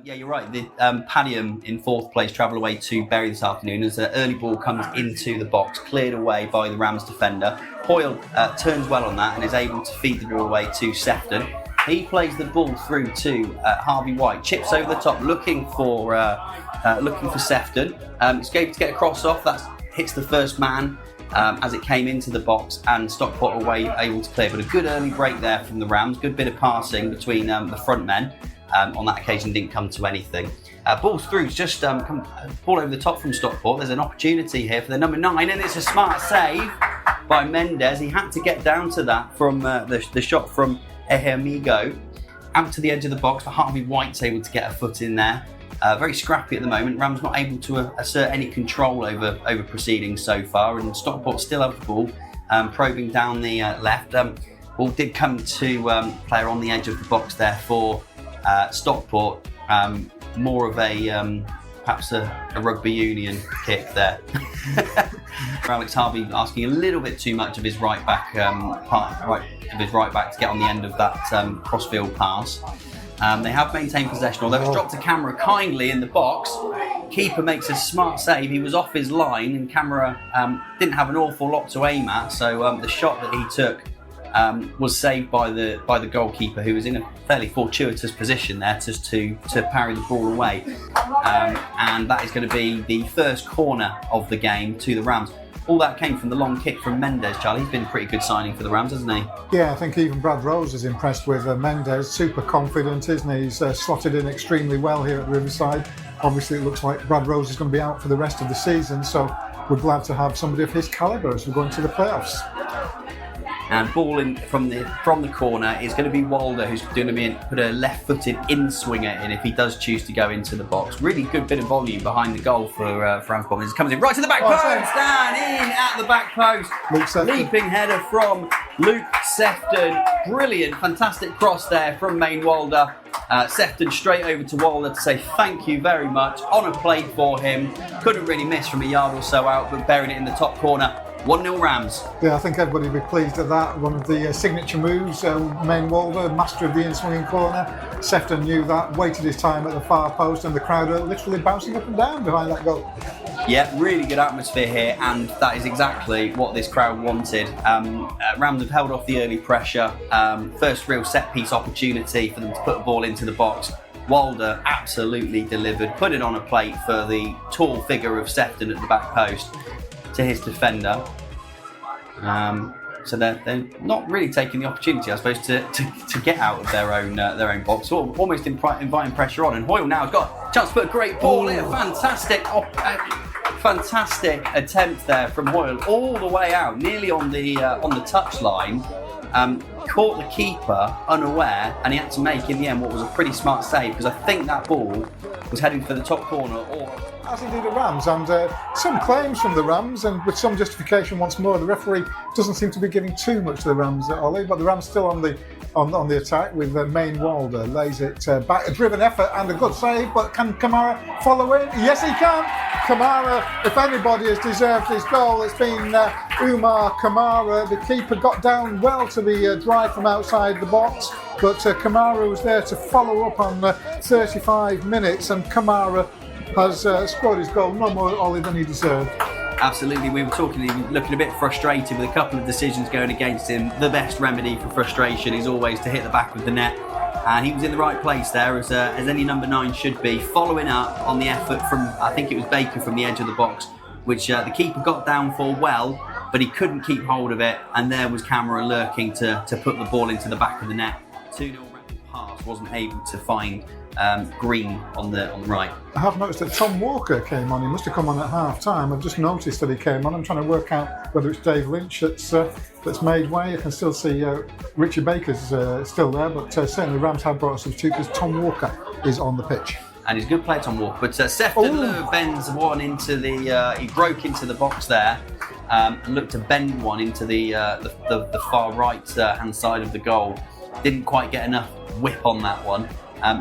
Yeah, you're right. The Padiham in 4th place travel away to Bury this afternoon as an early ball comes into the box, cleared away by the Rams defender. Hoyle turns well on that and is able to feed the ball away to Sefton. He plays the ball through to Harvey White, chips over the top, looking for Sefton. It's able to get a cross off. That hits the first man as it came into the box, and Stockport away able to clear. But a good early break there from the Rams. Good bit of passing between the front men. On that occasion, didn't come to anything. Ball's through, just ball over the top from Stockport. There's an opportunity here for the number 9, and it's a smart save by Mendes. He had to get down to that from the shot from Ehemigo out to the edge of the box, but Harvey White's able to get a foot in there. Very scrappy at the moment. Rams not able to assert any control over proceedings so far, and Stockport still have the ball, probing down the left. Ball did come to player on the edge of the box there for Stockport. More of a perhaps a rugby union kick there. For Alex Harvey asking a little bit too much of his right back to get on the end of that crossfield pass. They have maintained possession, although it's dropped to Camera kindly in the box. Keeper makes a smart save. He was off his line, and Camera didn't have an awful lot to aim at, so the shot that he took was saved by the goalkeeper, who was in a fairly fortuitous position there to parry the ball away. And that is going to be the first corner of the game to the Rams. All that came from the long kick from Mendes, Charlie. He's been a pretty good signing for the Rams, hasn't he? Yeah, I think even Brad Rose is impressed with Mendes. Super confident, isn't he? He's slotted in extremely well here at Riverside. Obviously, it looks like Brad Rose is going to be out for the rest of the season, so we're glad to have somebody of his calibre as we go into the playoffs. And ball in from the corner is going to be Walder, who's going to put a left-footed in-swinger in if he does choose to go into the box. Really good bit of volume behind the goal for Ramsbottom. It comes in right to the back post, down in at the back post. Leaping header from Luke Sefton. Brilliant, fantastic cross there from Main Walder. Sefton straight over to Walder to say thank you very much. On a plate for him. Couldn't really miss from a yard or so out, but buried it in the top corner. 1-0 Rams. Yeah, I think everybody will be pleased at that. One of the signature moves, Main Walder, master of the in-swinging corner. Sefton knew that, waited his time at the far post, and the crowd are literally bouncing up and down behind that goal. Yeah, really good atmosphere here, and that is exactly what this crowd wanted. Rams have held off the early pressure. First real set-piece opportunity for them to put the ball into the box. Walder absolutely delivered, put it on a plate for the tall figure of Sefton at the back post to his defender. So they're not really taking the opportunity, I suppose, to get out of their own box, or almost inviting pressure on. And Hoyle now has got a chance to put a great ball in. Fantastic attempt there from Hoyle, all the way out, nearly on the touchline. Caught the keeper unaware, and he had to make in the end what was a pretty smart save, because I think that ball was heading for the top corner. As indeed the Rams, and some claims from the Rams, and with some justification once more. The referee doesn't seem to be giving too much to the Rams, Ollie, but the Rams still on the attack with Main Walder. Lays it back, a driven effort and a good save, but can Kamara follow in? Yes, he can! Kamara, if anybody has deserved his goal, it's been Umar Kamara. The keeper got down well to the drive from outside the box, but Kamara was there to follow up on 35 minutes, and Kamara has scored his goal no more Ollie than he deserved. Absolutely, we were looking a bit frustrated with a couple of decisions going against him. The best remedy for frustration is always to hit the back of the net, and he was in the right place there, as any number 9 should be, following up on the effort from, I think it was Baker, from the edge of the box, which the keeper got down for well, but he couldn't keep hold of it, and there was Camera lurking to put the ball into the back of the net. 2-0 rapid pass, wasn't able to find Green on the right. I have noticed that Tom Walker came on. He must have come on at half time. I've just noticed that he came on. I'm trying to work out whether it's Dave Lynch that's made way. I can still see Richard Baker's still there, but certainly Rams have brought a substitute because Tom Walker is on the pitch. And he's a good player, Tom Walker. But Sefton bends one into the. He broke into the box there and looked to bend one into the far right hand side of the goal. Didn't quite get enough whip on that one.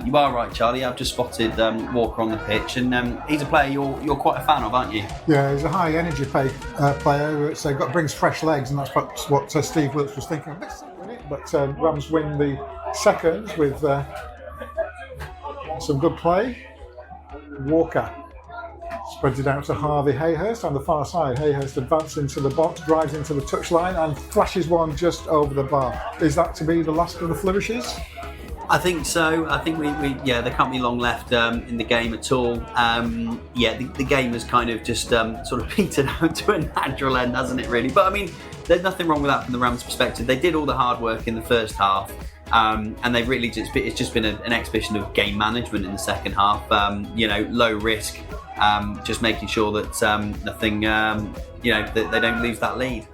You are right, Charlie. I've just spotted Walker on the pitch, and he's a player you're quite a fan of, aren't you? Yeah, he's a high energy player who brings fresh legs, and that's what Steve Wilkes was thinking. But Rams win the seconds with Some good play. Walker spreads it out to Harvey Hayhurst on the far side. Hayhurst advances into the box, drives into the touchline and flashes one just over the bar. Is that to be the last of the flourishes? I think so. I think we there can't be long left in the game at all. The game has kind of just sort of petered out to a natural end, hasn't it, really? But I mean, there's nothing wrong with that from the Rams' perspective. They did all the hard work in the first half, and they've really it's just been an exhibition of game management in the second half. Low risk, just making sure that nothing, that they don't lose that lead.